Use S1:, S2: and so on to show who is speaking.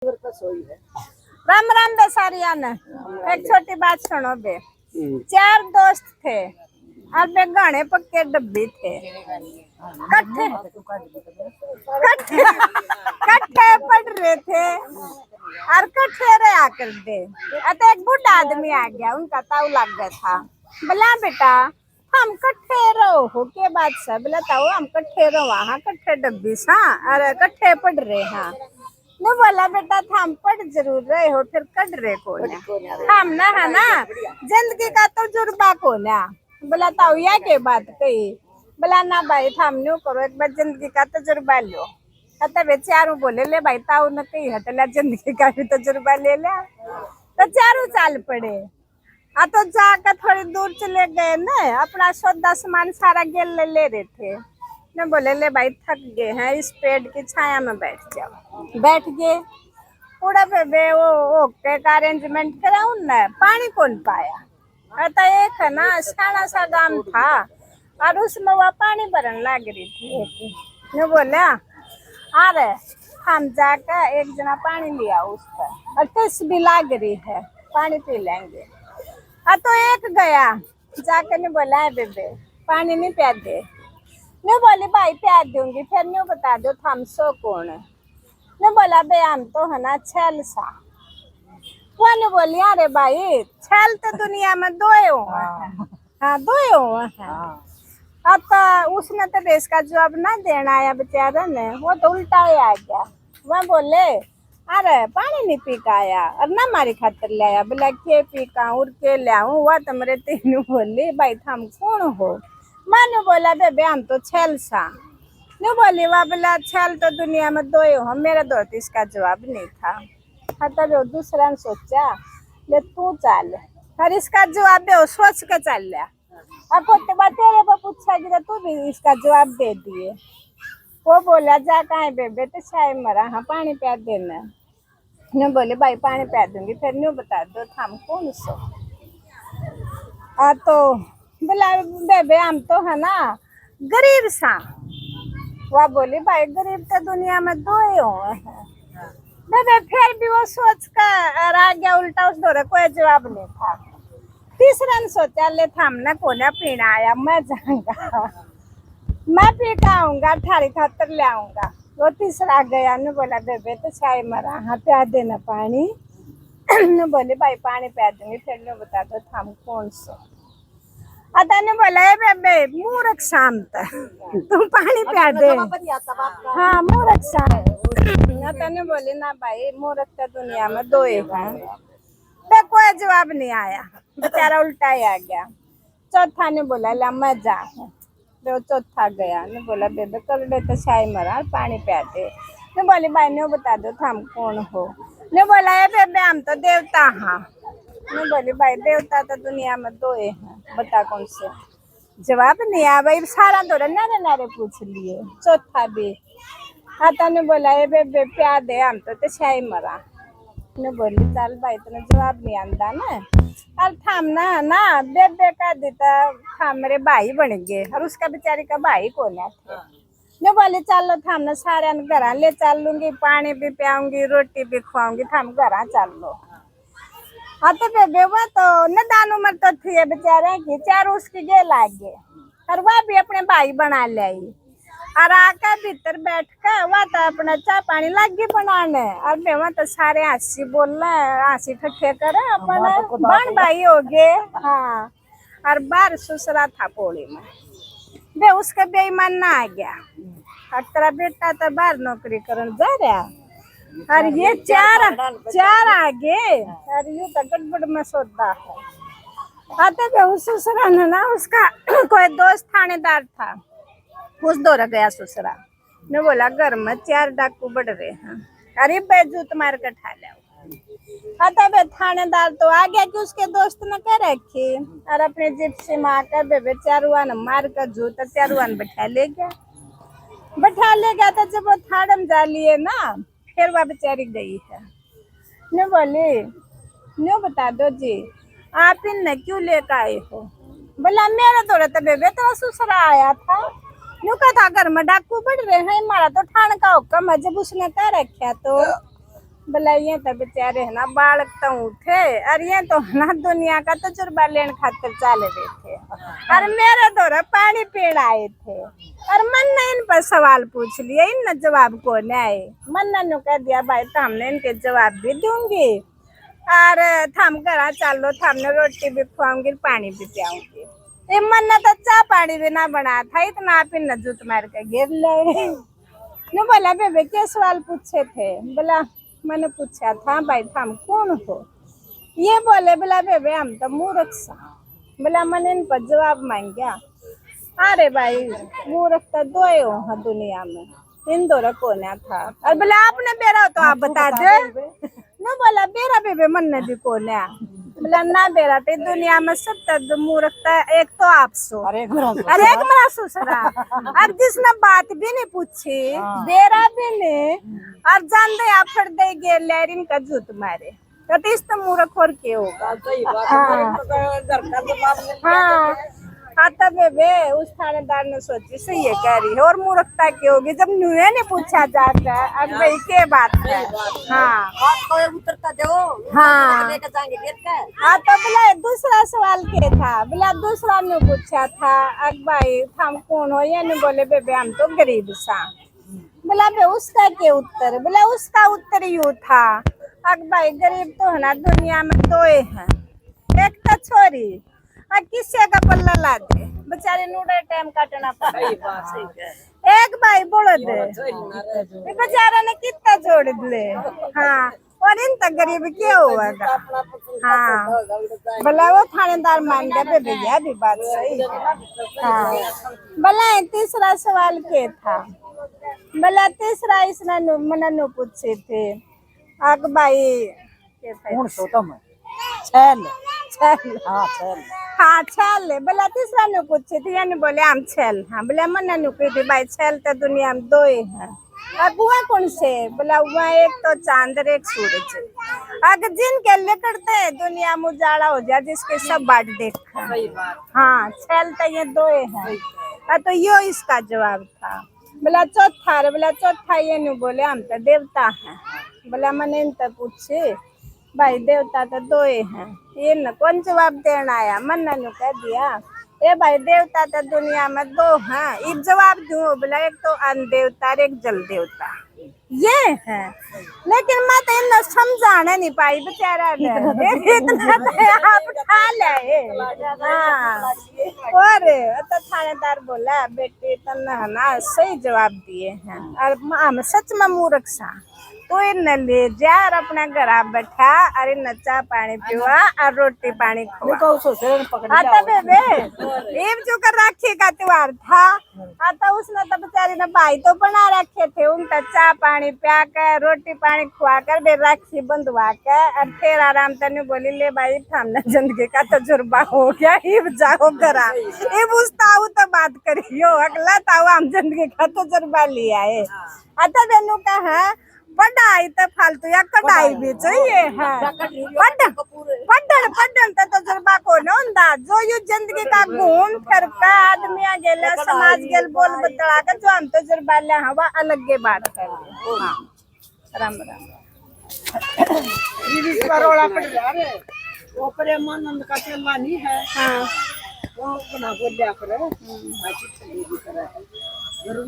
S1: राम राम बेसारिया ने एक छोटी बात सुनो बे। चार दोस्त थे और बे गाने पक्के डब्बी थे। कट्ठे कट्ठे कट्ठे पढ़ रहे थे और कट्ठे रहा कर दे। अतः एक बूढ़ा आदमी आ गया, उनका ताऊ लग गया था। बोला बेटा हम कट्ठे रहो हो के बात से? बोला ताऊ हम कट्ठे रहो वहाँ कट्ठे डब्बी सा और कट्ठे पढ़ रहे हैं। न बोला बेटा हम पढ़ जरूर रहे हो फिर कट रहे को हम ना है ना जिंदगी का तजुर्बा को ना। बोला ताऊ या के बात कही? बोला ना भाई हम न्यू करो एक बार जिंदगी का तजुर्बा लो। तब चारों बोले ले भाई ताऊ ने कही है जिंदगी का भी तजुर्बा ले ले। तो चारों चाल पड़े। तो जाकर थोड़ी दूर चले गए ना, अपना सौदा सामान सारा गेल ले रहे थे। न बोले ले भाई थक गए हैं, इस पेड़ की छाया में बैठ जाओ। बैठ गए। पूरा पे वो के अरेंजमेंट कराऊं ना, पानी कौन पाया। अतः एक है ना साना सा गांव था और उसमें वह पानी भरन लग रही थी। न बोला अरे हम जाकर एक जना पानी लिया उस पर और टेस्ट भी लग रही है, पानी पी लेंगे। तो एक गया जाकर ने बोला है बेबे पानी नहीं पिया दे। नहीं बोली भाई प्यार दूंगी, फिर नहीं बता दो हम सो कौन है। नहीं बोला बे हम तो है ना छेल सा। वो नहीं बोली अरे भाई छेल तो दुनिया में दो हाँ दो अब उसने तो देश का जवाब ना देना आया बेचारा ने, वो तो उल्टा ही आ गया। वह बोले अरे पानी नहीं पी का आया और ना हमारी खातर ले आया। बोला के पी का उड़ के ले आऊं। वह तो मेरे तीनों बोली भाई हम कौन हो? मैंने बोला बेबे हम तो छेल सा। नहीं बोली वाह बोला छेल तो दुनिया में दो हो। मेरा दोस्त इसका जवाब नहीं था। तब दूसरा ने सोचा ले तू चल और इसका जवाब दे सोच के चल लिया। अब तेरे को पूछा कि तू भी इसका जवाब दे दिए। वो बोला जा कहाँ बेबे? तो चाय मरा हाँ पानी पिया देना। नहीं बोले भाई पानी पिया दूंगी, फिर नहीं बता दो हम कौन सो। तो बोला बेबे हम तो है ना गरीब सा। वह बोली भाई गरीब तो दुनिया में दो ही हो। बेबे फिर भी वो सोच कर आ गया उल्टा, उस दौरे कोई जवाब नहीं था। तीसरा ने सोचा ले थामने कोने पीना आया, मैं जाऊंगा मैं पी के आऊंगा थारी खातर ले आऊंगा। वो तीसरा गया ने बोला बेबे तो चाय मरा हाँ प्या देना पानी। ने बोले भाई पानी पिया दूंगी, फिर ने बता दो हम कौन सो। अतः ने बोला बेबे मूर्ख शांत तुम पानी पिया दे। हाँ मूर्ख शांत। अतः ने बोले ना भाई मूर्ख तो दुनिया में दो ही हैं। कोई जवाब नहीं आया, बेचारा उल्टा ही आ गया। चौथा ने बोला ला मैं जा। तो चौथा गया ने बोला बेबे कर दे तो चाय मरा पानी पिया दे। ने बोली भाई ने बता दो हम कौन हो? ने बोला बेबे हम तो देवता हाँ। ने बोली भाई देवता तो दुनिया में दो ही हैं, बता कौन से? जवाब नहीं आया भाई, सारा दौरा नारे नारे पूछ लिए। चौथा भी आता ने बोला बेबे प्या दे हम तो चाय मरा। ने बोली चल भाई तुमने जवाब नहीं आंदा ना और थाम ना बेबे का देता था मेरे भाई बन गए और उसका बेचारी का भाई कौन है थे। ने बोली चलो थाम ना सारे घर ले चल लूंगी, पानी भी पियाऊंगी रोटी भी खुआऊंगी, थाम घर चल लो। हाँ तो बेबे वो तो न दान उम्र तो थी बेचारे की, चारों उसके गे लाग गए और वह भी अपने भाई बना ले और आकर भीतर बैठ कर वह तो अपना चाय पानी लग गई बनाने और बेवा तो सारे हंसी बोल रहे हंसी ठट्ठे करे अपना बन भाई हो गए। हाँ और बार ससुरा था पोड़ी में बे उसका बेईमान ना आ गया और तेरा बेटा तो बाहर नौकरी करने जा रहा और ये चार आगे और ये तो गड़बड़ में सौदा है। आते बे उस ससुरा ने ना उसका कोई दोस्त थानेदार था, उस दौरा गया ससुरा ने बोला घर में 4 डाकू बढ़ रहे हैं, अरे बेजूत मार कर ठा लिया। तब थानेदार तो आ गया कि उसके दोस्त ने कह रखी और अपने जीप से मार कर बेबे चारुआन मार कर जूत चारुआन बैठा ले गया। तो जब वो थाड़म जा लिए ना फिर वह बेचारी गई है। ने बोली न्यू बता दो जी आप इन क्यों लेकर आए हो? बोला मेरा दौरा तो बेबे तो ससुरा आया था, न्यू का था घर में डाकू बढ़ रहे हैं, हमारा तो ठाण का हुक्म है जब उसने कह रखा तो बोला ये तो बेचारे है ना बालक तो उठे और ये तो है ना दुनिया का तजुर्बा लेने खातिर चले रहे थे और मेरे दौरा पानी पीण आए थे और मन ने इन पर सवाल पूछ लिए इन जवाब को नहीं आए। मन ने कह दिया भाई तो हमने इनके जवाब भी दूंगी और थम घर चलो थमने रोटी भी खुआऊंगी पानी भी पियाऊंगी। ये मन ने तो चाह पानी भी ना बना था इतना आप इन जूत मार के गिर ले। नो बोला बेबे क्या सवाल पूछे थे? बोला मैंने पूछा था भाई हम कौन हो? ये बोले बोला बेबे हम तो मूर्ख सा। बोला मैंने इन पर जवाब मांग गया। अरे भाई मूर्ख तो दो ही हो दुनिया में, इन दोनों कौन था? और बोला आपने बेरा हो तो आप बता दे। न बोला बेरा बेबे मन ने भी कौन है? बोला ना बेरा तो दुनिया में सब मूर्खता एक तो आप सो अरे एक मेरा ससुरा और जिसने बात भी नहीं पूछी बेरा भी नहीं और जान दे आप फिर दे गे लहरिन का जूत मारे तो इस तो मूर्ख और क्या होगा? हाँ हाँ तब बेबे उस थानेदार ने सोची सही है कह रही है और मूर्खता की होगी जब नुए ने पूछा जाता है अब भाई के बात है। हाँ
S2: उतरता दो
S1: हाँ हाँ तो बोला दूसरा सवाल क्या था? बोला दूसरा ने पूछा था अब भाई हम कौन हो? ये नहीं बोले बेबे हम तो गरीब सा। बोला बे उसका क्या उत्तर? बोला उसका उत्तर यूँ था अब भाई गरीब तो है ना दुनिया में दो ही है, एक तो छोरी और किसी का पल्ला ला दे बेचारे नूडे टाइम काटना पड़ा। एक भाई बोलो दे बेचारा ने कितना जोड़ दे। हाँ और इन तक गरीब क्या हुआ? हाँ बोला वो थानेदार मान गया बेबे यह भी बात सही है। हाँ बोला तीसरा सवाल क्या था? बोला तीसरा इसने मना पूछे थे अग भाई
S2: छल
S1: छल
S2: हाँ छल
S1: हाँ छल बोला तीसरा ने पूछे थे यानी बोले हम छल। हाँ बोला मना नुकी थी भाई छल तो दुनिया में दो ही है। अब वहाँ कौन से? बोला वहाँ एक तो चांद एक सूरज। अगर जिनके लिखते हैं दुनिया में उजाला हो जाए जिसके सब बाट देखा। हाँ छल तो ये दो ही है तो यो इसका जवाब था। बोला चौथा रे? बोला चौथा ये नहीं बोले हम तो देवता हैं। बोला मैंने इनसे पूछे भाई देवता तो दो ही हैं ये न कौन जवाब देना आया? मन ने कह दिया ए भाई देवता तो दुनिया में दो हैं ये जवाब दूं? बोला एक तो अन्न देवता और एक जल देवता ये है लेकिन मैं तो इन्हें समझाने नहीं पाई बेचारा इतना तो आप खा ले। हाँ और तो थानेदार बोला बेटे तन्ना है ना सही जवाब दिए हैं और हम सच में मूर्ख सा तो इन ले जा और अपना घर बैठा अरे नचा पानी पिवा और रोटी पानी आता बेबे एक जो कर राखी का त्योहार था आता उसने तो बेचारी ने भाई तो बना रखे थे उनका चाय पानी पिया कर रोटी पानी खुआ कर बे राखी बंधवा कर और फिर आराम तने बोली ले भाई हमने जिंदगी का तजुर्बा हो गया इब जाओ करा इब उसताऊ तो बात करियो अगला ताऊ हम जिंदगी का तजुर्बा लिया है। आता बेनू का है पढ़ाई तो फालतू या कढ़ाई भी चाहिए है पढ़न तो तजुर्बा को ना जो यू जिंदगी का घूम फिर का आदमी गेला समाज गेल बोल बतला कर जो हम तजुर्बा ले हवा अलग के बात कर। हाँ राम राम
S2: ये करोड़ा पड़ रहा है वो प्रेमानंद का चेला नहीं है।
S1: हाँ
S2: वो बना बोल दिया करे अच्छी चली भी करे जरूर